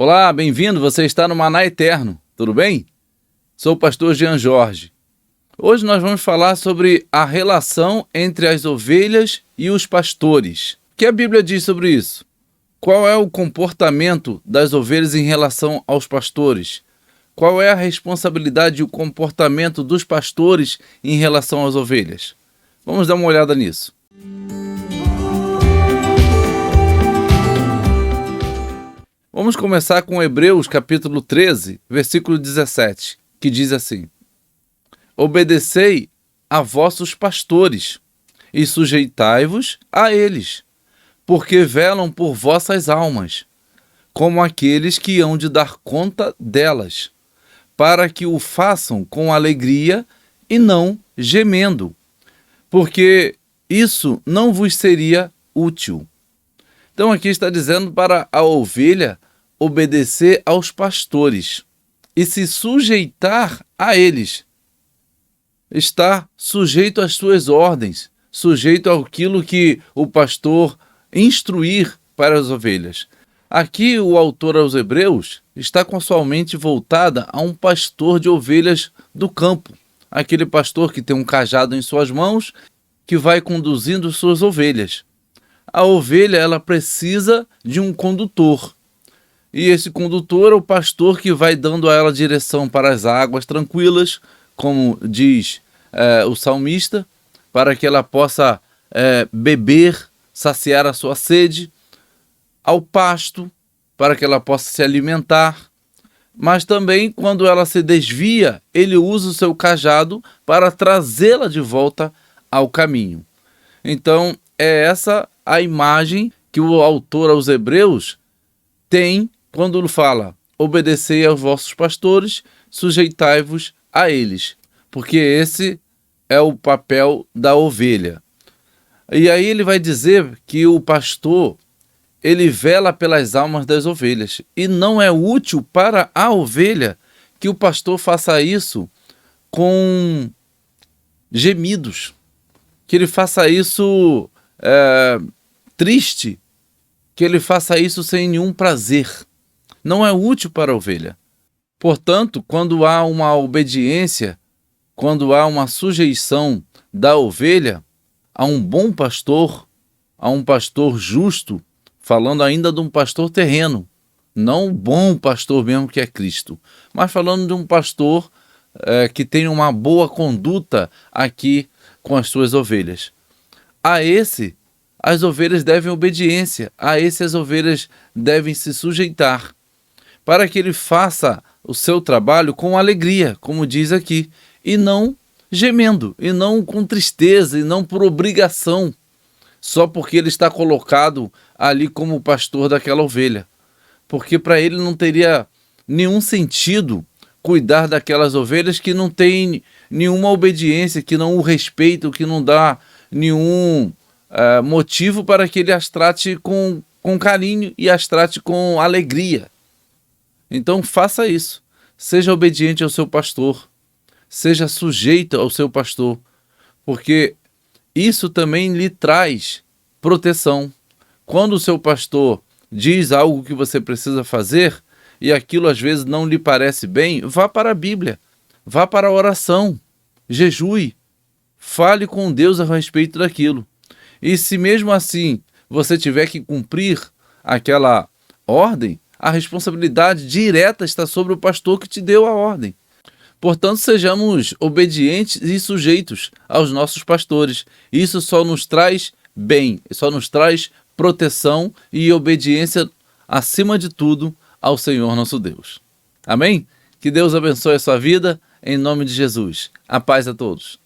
Olá, bem-vindo, você está no Maná Eterno, tudo bem? Sou o pastor Jean Jorge. Hoje nós vamos falar sobre a relação entre as ovelhas e os pastores. O que a Bíblia diz sobre isso? Qual é o comportamento das ovelhas em relação aos pastores? Qual é a responsabilidade e o comportamento dos pastores em relação às ovelhas? Vamos dar uma olhada nisso. Vamos começar com Hebreus capítulo 13, versículo 17, que diz assim: Obedecei a vossos pastores e sujeitai-vos a eles, porque velam por vossas almas, como aqueles que hão de dar conta delas, para que o façam com alegria e não gemendo, porque isso não vos seria útil. Então aqui está dizendo para a ovelha obedecer aos pastores e se sujeitar a eles. Estar sujeito às suas ordens, sujeito àquilo que o pastor instruir para as ovelhas. Aqui o autor aos Hebreus está com a sua mente voltada a um pastor de ovelhas do campo. Aquele pastor que tem um cajado em suas mãos, que vai conduzindo suas ovelhas. A ovelha, ela precisa de um condutor. E esse condutor é o pastor que vai dando a ela direção para as águas tranquilas, como diz o salmista, para que ela possa beber, saciar a sua sede, ao pasto, para que ela possa se alimentar. Mas também, quando ela se desvia, ele usa o seu cajado para trazê-la de volta ao caminho. Então, é essa a imagem que o autor aos Hebreus tem quando fala: obedecei aos vossos pastores, sujeitai-vos a eles, porque esse é o papel da ovelha. E aí ele vai dizer que o pastor, ele vela pelas almas das ovelhas, e não é útil para a ovelha que o pastor faça isso com gemidos, que ele faça isso triste, que ele faça isso sem nenhum prazer. Não é útil para a ovelha. Portanto, quando há uma obediência, quando há uma sujeição da ovelha a um bom pastor, a um pastor justo, falando ainda de um pastor terreno, não um bom pastor mesmo que é Cristo, mas falando de um pastor que tem uma boa conduta aqui com as suas ovelhas. A esse, as ovelhas devem obediência, a esse as ovelhas devem se sujeitar, para que ele faça o seu trabalho com alegria, como diz aqui, e não gemendo, e não com tristeza, e não por obrigação, só porque ele está colocado ali como pastor daquela ovelha. Porque para ele não teria nenhum sentido cuidar daquelas ovelhas que não têm nenhuma obediência, que não o respeitam, que não dá nenhum motivo para que ele as trate com carinho e as trate com alegria. Então faça isso, seja obediente ao seu pastor, seja sujeito ao seu pastor, porque isso também lhe traz proteção. Quando o seu pastor diz algo que você precisa fazer e aquilo às vezes não lhe parece bem, vá para a Bíblia, vá para a oração, jejue, fale com Deus a respeito daquilo. E se mesmo assim você tiver que cumprir aquela ordem, a responsabilidade direta está sobre o pastor que te deu a ordem. Portanto, sejamos obedientes e sujeitos aos nossos pastores. Isso só nos traz bem, só nos traz proteção e obediência, acima de tudo, ao Senhor nosso Deus. Amém? Que Deus abençoe a sua vida, em nome de Jesus. A paz a todos.